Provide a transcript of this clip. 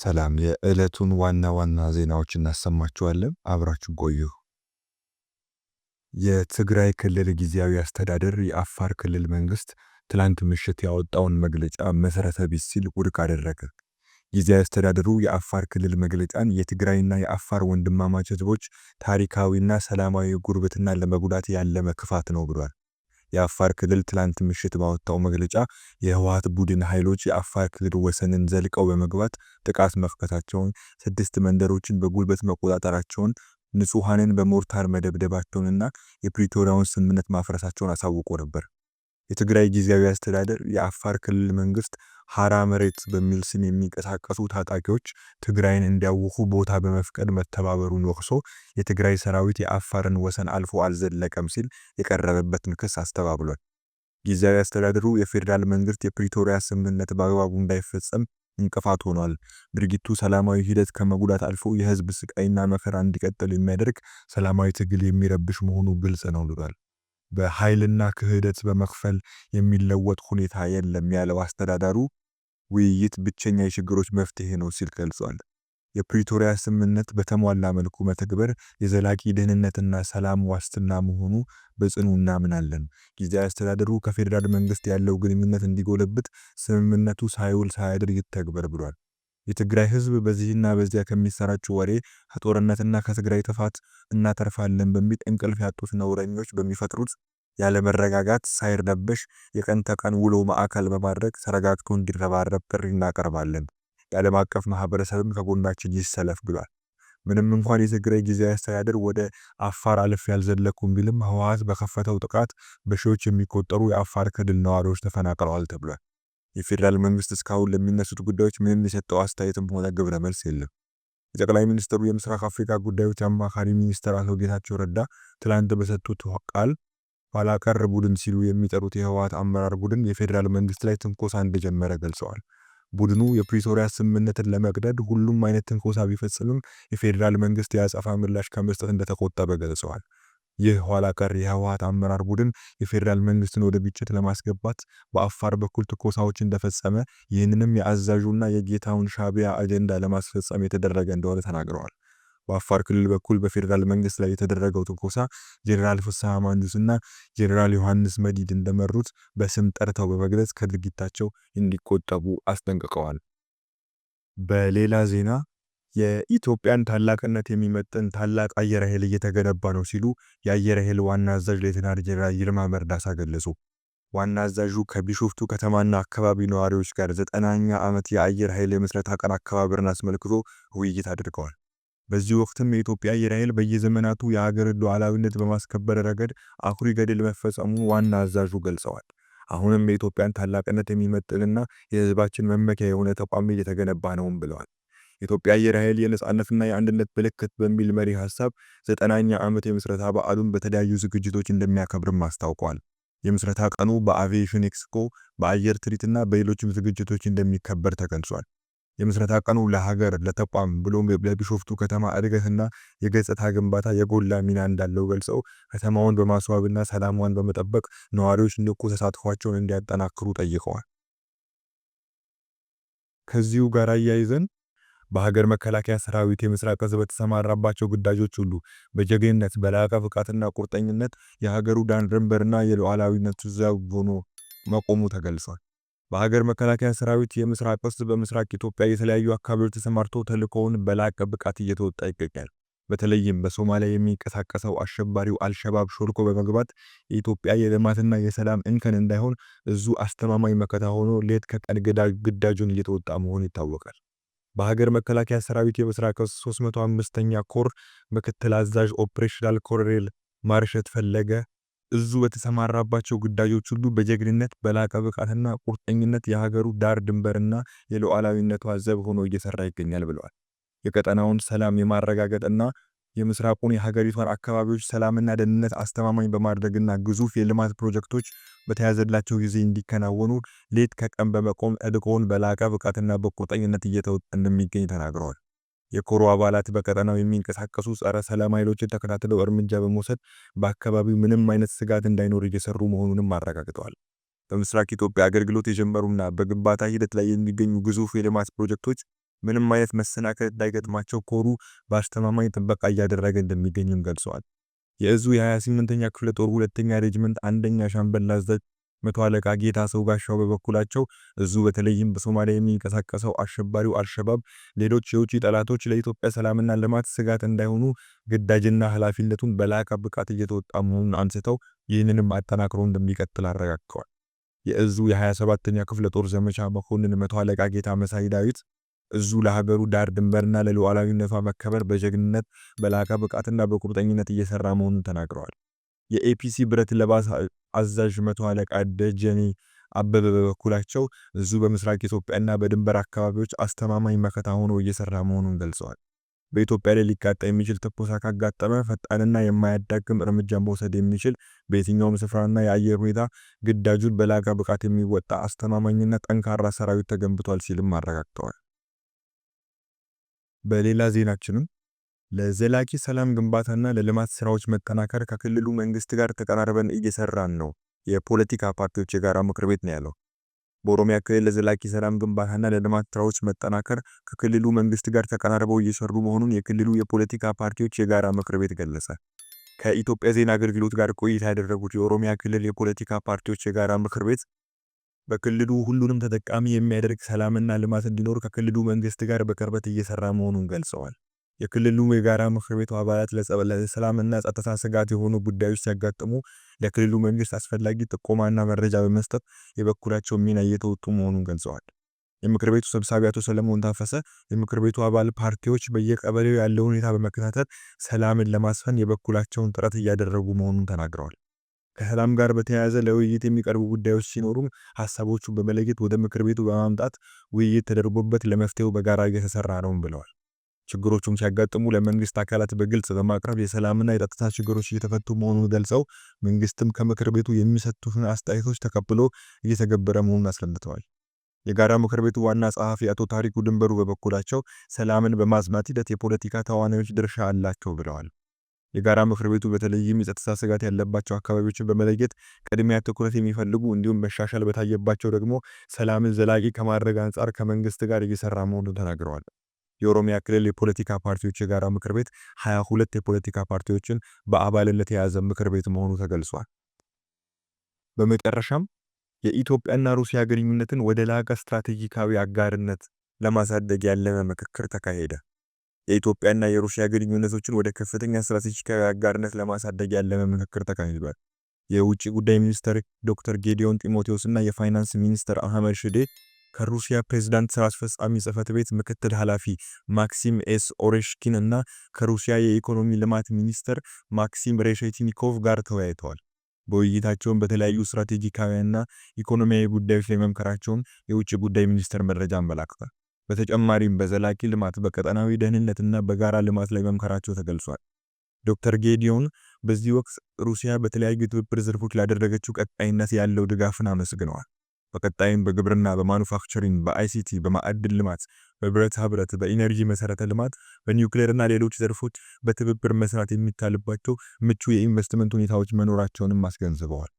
ሰላም የዕለቱን ዋና ዋና ዜናዎች እናሰማችኋለን። አብራችሁ ቆዩ። የትግራይ ክልል ጊዜያዊ አስተዳደር የአፋር ክልል መንግስት ትላንት ምሽት ያወጣውን መግለጫ መሰረተ ቢስ ሲል ውድቅ አደረገ። ጊዜያዊ አስተዳደሩ የአፋር ክልል መግለጫን የትግራይና የአፋር ወንድማማች ህዝቦች ታሪካዊና ሰላማዊ ጉርብትና ለመጉዳት ያለመ ክፋት ነው ብሏል። የአፋር ክልል ትላንት ምሽት ባወጣው መግለጫ የህወሓት ቡድን ኃይሎች የአፋር ክልል ወሰንን ዘልቀው በመግባት ጥቃት መክፈታቸውን፣ 6 መንደሮችን በጉልበት መቆጣጠራቸውን፣ ንጹሃንን በሞርታር መደብደባቸውንና የፕሪቶሪያውን ስምምነት ማፍረሳቸውን አሳውቆ ነበር። የትግራይ ጊዜያዊ አስተዳደር የአፋር ክልል መንግስት ሐራ መሬት በሚል ስም የሚንቀሳቀሱ ታጣቂዎች ትግራይን እንዲያውኩ ቦታ በመፍቀድ መተባበሩን ወቅሶ የትግራይ ሰራዊት የአፋርን ወሰን አልፎ አልዘለቀም ሲል የቀረበበትን ክስ አስተባብሏል። ጊዜያዊ አስተዳደሩ የፌዴራል መንግስት የፕሪቶሪያ ስምምነት በአግባቡ እንዳይፈጸም እንቅፋት ሆኗል፣ ድርጊቱ ሰላማዊ ሂደት ከመጉዳት አልፎ የህዝብ ስቃይና መከራ እንዲቀጥል የሚያደርግ ሰላማዊ ትግል የሚረብሽ መሆኑ ግልጽ ነው ብሏል። በኃይልና ክህደት በመክፈል የሚለወጥ ሁኔታ የለም ያለው አስተዳዳሩ ውይይት ብቸኛ የችግሮች መፍትሄ ነው ሲል ገልጿል። የፕሪቶሪያ ስምምነት በተሟላ መልኩ መተግበር የዘላቂ ደህንነትና ሰላም ዋስትና መሆኑ በጽኑ እናምናለን። ጊዜያዊ አስተዳደሩ ከፌዴራል መንግስት ያለው ግንኙነት እንዲጎለብት ስምምነቱ ሳይውል ሳያድር ይተግበር ብሏል። የትግራይ ህዝብ በዚህና በዚያ ከሚሰራጩ ወሬ ከጦርነትና ከትግራይ ጥፋት እናተርፋለን በሚል እንቅልፍ ያጡት ነውረኞች በሚፈጥሩት ያለመረጋጋት ሳይረበሽ የቀን ተቀን ውሎ ማዕከል በማድረግ ተረጋግቶ እንዲረባረብ ጥሪ እናቀርባለን። የዓለም አቀፍ ማህበረሰብም ከጎናችን ይሰለፍ ብሏል። ምንም እንኳን የትግራይ ጊዜያዊ አስተዳደር ወደ አፋር አልፍ ያልዘለኩም ቢልም ህወሓት በከፈተው ጥቃት በሺዎች የሚቆጠሩ የአፋር ክልል ነዋሪዎች ተፈናቅለዋል ተብሏል። የፌዴራል መንግስት እስካሁን ለሚነሱት ጉዳዮች ምንም የሰጠው አስተያየትም ሆነ ግብረ መልስ የለም። የጠቅላይ ሚኒስትሩ የምስራቅ አፍሪካ ጉዳዮች አማካሪ ሚኒስትር አቶ ጌታቸው ረዳ ትላንት በሰጡት ቃል ኋላ ቀር ቡድን ሲሉ የሚጠሩት የህወሓት አመራር ቡድን የፌዴራል መንግስት ላይ ትንኮሳ እንደጀመረ ገልጸዋል። ቡድኑ የፕሪቶሪያ ስምምነትን ለመቅደድ ሁሉም አይነት ትንኮሳ ቢፈጽምም የፌዴራል መንግስት የአጸፋ ምላሽ ከመስጠት እንደተቆጠበ ገልጸዋል። ይህ ኋላ ቀር የህወሓት አመራር ቡድን የፌዴራል መንግስትን ወደ ግጭት ለማስገባት በአፋር በኩል ትንኮሳዎች እንደፈጸመ፣ ይህንንም የአዛዡና የጌታውን ሻዕቢያ አጀንዳ ለማስፈጸም የተደረገ እንደሆነ ተናግረዋል። በአፋር ክልል በኩል በፌዴራል መንግስት ላይ የተደረገው ትንኮሳ ጄኔራል ፍስሐ ማንጁስና ጄኔራል ዮሐንስ መዲድ እንደመሩት በስም ጠርተው በመግለጽ ከድርጊታቸው እንዲቆጠቡ አስጠንቅቀዋል። በሌላ ዜና የኢትዮጵያን ታላቅነት የሚመጥን ታላቅ አየር ኃይል እየተገነባ ነው ሲሉ የአየር ኃይል ዋና አዛዥ ሌተናል ጄኔራል ይልማ መርዳሳ ገለጹ። ዋና አዛዡ ከቢሾፍቱ ከተማና አካባቢ ነዋሪዎች ጋር 9ኛ ዓመት የአየር ኃይል የምስረታ ቀን አከባበርን አስመልክቶ ውይይት አድርገዋል። በዚህ ወቅትም የኢትዮጵያ አየር ኃይል በየዘመናቱ የሀገርን ሉዓላዊነት በማስከበር ረገድ አኩሪ ገድል መፈጸሙ ዋና አዛዡ ገልጸዋል። አሁንም የኢትዮጵያን ታላቅነት የሚመጥንና የህዝባችን መመኪያ የሆነ ተቋም እየተገነባ ነውም ብለዋል። የኢትዮጵያ አየር ኃይል የነጻነትና የአንድነት ምልክት በሚል መሪ ሐሳብ 9ኛ ዓመት የምስረታ በዓሉን በተለያዩ ዝግጅቶች እንደሚያከብርም አስታውቀዋል። የምስረታ ቀኑ በአቪዬሽን ኤክስፖ፣ በአየር ትርኢትና በሌሎችም ዝግጅቶች እንደሚከበር ተገልጿል። የምስረታ ቀኑ ለሀገር፣ ለተቋም ብሎም ለቢሾፍቱ ከተማ እድገትና የገጽታ ግንባታ የጎላ ሚና እንዳለው ገልጸው ከተማውን በማስዋብና ሰላሟን በመጠበቅ ነዋሪዎች ንቁ ተሳትፏቸውን እንዲያጠናክሩ ጠይቀዋል። ከዚሁ ጋር አያይዘን በሀገር መከላከያ ሰራዊት የምስራቅ እዝ በተሰማራባቸው ግዳጆች ሁሉ በጀግንነት በላቀ ብቃትና ቁርጠኝነት የሀገሩ ዳር ድንበርና የሉዓላዊነቱ ዘብ ሆኖ መቆሙ ተገልጿል። በሀገር መከላከያ ሰራዊት የምስራቅ እዝ በምስራቅ ኢትዮጵያ የተለያዩ አካባቢዎች ተሰማርቶ ተልእኮውን በላቀ ብቃት እየተወጣ ይገኛል። በተለይም በሶማሊያ የሚንቀሳቀሰው አሸባሪው አልሸባብ ሾልኮ በመግባት የኢትዮጵያ የልማትና የሰላም እንከን እንዳይሆን እዙ አስተማማኝ መከታ ሆኖ ሌት ከቀን ግዳጁን እየተወጣ መሆኑ ይታወቃል። በሀገር መከላከያ ሰራዊት የምስራቅ እዝ 305ኛ ኮር ምክትል አዛዥ ኦፕሬሽናል ኮሎኔል ማርሸት ፈለገ እዙ በተሰማራባቸው ግዳጆች ሁሉ በጀግንነት በላቀ ብቃትና ቁርጠኝነት የሀገሩ ዳር ድንበርና የሉዓላዊነቷ ዘብ ሆኖ እየሰራ ይገኛል ብለዋል። የቀጠናውን ሰላም የማረጋገጥና የምስራቁን የሀገሪቷን አካባቢዎች ሰላምና ደህንነት አስተማማኝ በማድረግና ግዙፍ የልማት ፕሮጀክቶች በተያዘላቸው ጊዜ እንዲከናወኑ ሌት ከቀን በመቆም ተልእኮውን በላቀ ብቃትና በቁርጠኝነት እየተወጣ እንደሚገኝ ተናግረዋል። የኮሮ አባላት በቀጠናው የሚንቀሳቀሱ ጸረ ሰላም ኃይሎችን ተከታትለው እርምጃ በመውሰድ በአካባቢው ምንም አይነት ስጋት እንዳይኖር እየሰሩ መሆኑንም አረጋግጠዋል። በምስራቅ ኢትዮጵያ አገልግሎት የጀመሩና በግንባታ ሂደት ላይ የሚገኙ ግዙፍ የልማት ፕሮጀክቶች ምንም አይነት መሰናከል እንዳይገጥማቸው ኮሩ በአስተማማኝ ጥበቃ እያደረገ እንደሚገኝም ገልጸዋል። የእዙ የ28ኛ ክፍለ ጦር ሁለተኛ ሬጅመንት አንደኛ ሻምበል አዛዥ መቶ አለቃ ጌታሰው ጋሻው በበኩላቸው እዙ በተለይም በሶማሊያ የሚንቀሳቀሰው አሸባሪው አልሸባብ ሌሎች የውጭ ጠላቶች ለኢትዮጵያ ሰላምና ልማት ስጋት እንዳይሆኑ ግዳጅና ኃላፊነቱን በላቀ ብቃት እየተወጣ መሆኑን አንስተው ይህንንም አጠናክሮ እንደሚቀጥል አረጋግጠዋል። የእዙ የ27ኛ ክፍለ ጦር ዘመቻ መኮንን መቶ አለቃ ጌታ መሳይ ዳዊት እዙ ለሀገሩ ዳር ድንበርና ለሉዓላዊነቷ መከበር በጀግንነት በላቀ ብቃትና በቁርጠኝነት እየሰራ መሆኑን ተናግረዋል። የኤፒሲ ብረት ለባስ አዛዥ መቶ አለቃ ደጀኔ አበበ በበኩላቸው እዙ በምስራቅ ኢትዮጵያና በድንበር አካባቢዎች አስተማማኝ መከታ ሆኖ እየሰራ መሆኑን ገልጸዋል። በኢትዮጵያ ላይ ሊቃጣ የሚችል ትንኮሳ ካጋጠመ ፈጣንና የማያዳግም እርምጃ መውሰድ የሚችል በየትኛውም ስፍራና የአየር ሁኔታ ግዳጁን በላቀ ብቃት የሚወጣ አስተማማኝና ጠንካራ ሰራዊት ተገንብቷል ሲልም አረጋግጠዋል። በሌላ ዜናችንም ለዘላቂ ሰላም ግንባታና ለልማት ስራዎች መጠናከር ከክልሉ መንግስት ጋር ተቀራርበን እየሰራን ነው የፖለቲካ ፓርቲዎች የጋራ ምክር ቤት ነው ያለው። በኦሮሚያ ክልል ለዘላቂ ሰላም ግንባታና ለልማት ስራዎች መጠናከር ከክልሉ መንግስት ጋር ተቀራርበው እየሰሩ መሆኑን የክልሉ የፖለቲካ ፓርቲዎች የጋራ ምክር ቤት ገለጸ። ከኢትዮጵያ ዜና አገልግሎት ጋር ቆይታ ያደረጉት የኦሮሚያ ክልል የፖለቲካ ፓርቲዎች የጋራ ምክር ቤት በክልሉ ሁሉንም ተጠቃሚ የሚያደርግ ሰላምና ልማት እንዲኖር ከክልሉ መንግስት ጋር በቅርበት እየሰራ መሆኑን ገልጸዋል። የክልሉ የጋራ ምክር ቤቱ አባላት ለሰላምና ጸጥታ ስጋት የሆኑ ጉዳዮች ሲያጋጥሙ ለክልሉ መንግስት አስፈላጊ ጥቆማና መረጃ በመስጠት የበኩላቸው ሚና እየተወጡ መሆኑን ገልጸዋል። የምክር ቤቱ ሰብሳቢ አቶ ሰለሞን ታፈሰ የምክር ቤቱ አባል ፓርቲዎች በየቀበሌው ያለው ሁኔታ በመከታተል ሰላምን ለማስፈን የበኩላቸውን ጥረት እያደረጉ መሆኑን ተናግረዋል። ከሰላም ጋር በተያያዘ ለውይይት የሚቀርቡ ጉዳዮች ሲኖሩም ሐሳቦቹን በመለየት ወደ ምክር ቤቱ በማምጣት ውይይት ተደርጎበት ለመፍትሄው በጋራ እየተሰራ ነው ብለዋል። ችግሮቹም ሲያጋጥሙ ለመንግስት አካላት በግልጽ በማቅረብ የሰላምና የጸጥታ ችግሮች እየተፈቱ መሆኑን ገልጸው መንግስትም ከምክር ቤቱ የሚሰጡትን አስተያየቶች ተቀብሎ እየተገበረ መሆኑን አስረድተዋል። የጋራ ምክር ቤቱ ዋና ጸሐፊ አቶ ታሪኩ ድንበሩ በበኩላቸው ሰላምን በማጽናት ሂደት የፖለቲካ ተዋናዮች ድርሻ አላቸው ብለዋል። የጋራ ምክር ቤቱ በተለይም የጸጥታ ስጋት ያለባቸው አካባቢዎችን በመለየት ቅድሚያ ትኩረት የሚፈልጉ እንዲሁም መሻሻል በታየባቸው ደግሞ ሰላምን ዘላቂ ከማድረግ አንጻር ከመንግስት ጋር እየሰራ መሆኑን ተናግረዋል። የኦሮሚያ ክልል የፖለቲካ ፓርቲዎች የጋራ ምክር ቤት 22 የፖለቲካ ፓርቲዎችን በአባልነት የያዘ ምክር ቤት መሆኑ ተገልጿል። በመጨረሻም የኢትዮጵያና ሩሲያ ግንኙነትን ወደ ላቀ ስትራቴጂካዊ አጋርነት ለማሳደግ ያለመ ምክክር ተካሄደ። የኢትዮጵያና የሩሲያ ግንኙነቶችን ወደ ከፍተኛ ስትራቴጂካዊ አጋርነት ለማሳደግ ያለመ ምክክር ተካሂዷል። የውጭ ጉዳይ ሚኒስትር ዶክተር ጌዲዮን ጢሞቴዎስ እና የፋይናንስ ሚኒስትር አህመድ ሽዴ ከሩሲያ ፕሬዝዳንት ስራ አስፈጻሚ ጽህፈት ቤት ምክትል ኃላፊ ማክሲም ኤስ ኦሬሽኪን እና ከሩሲያ የኢኮኖሚ ልማት ሚኒስትር ማክሲም ሬሼቲኒኮቭ ጋር ተወያይተዋል። በውይይታቸውም በተለያዩ ስትራቴጂካዊና ኢኮኖሚያዊ ጉዳዮች ላይ መምከራቸውን የውጭ ጉዳይ ሚኒስቴር መረጃ አመላክቷል። በተጨማሪም በዘላቂ ልማት፣ በቀጠናዊ ደህንነትና በጋራ ልማት ላይ መምከራቸው ተገልጿል። ዶክተር ጌዲዮን በዚህ ወቅት ሩሲያ በተለያዩ የትብብር ዘርፎች ላደረገችው ቀጣይነት ያለው ድጋፍን አመስግነዋል። በቀጣይም በግብርና፣ በማኑፋክቸሪንግ፣ በአይሲቲ፣ በማዕድን ልማት፣ በብረታ ብረት፣ በኢነርጂ መሰረተ ልማት፣ በኒውክሌርና ሌሎች ዘርፎች በትብብር መስራት የሚቻልባቸው ምቹ የኢንቨስትመንት ሁኔታዎች መኖራቸውንም አስገንዝበዋል።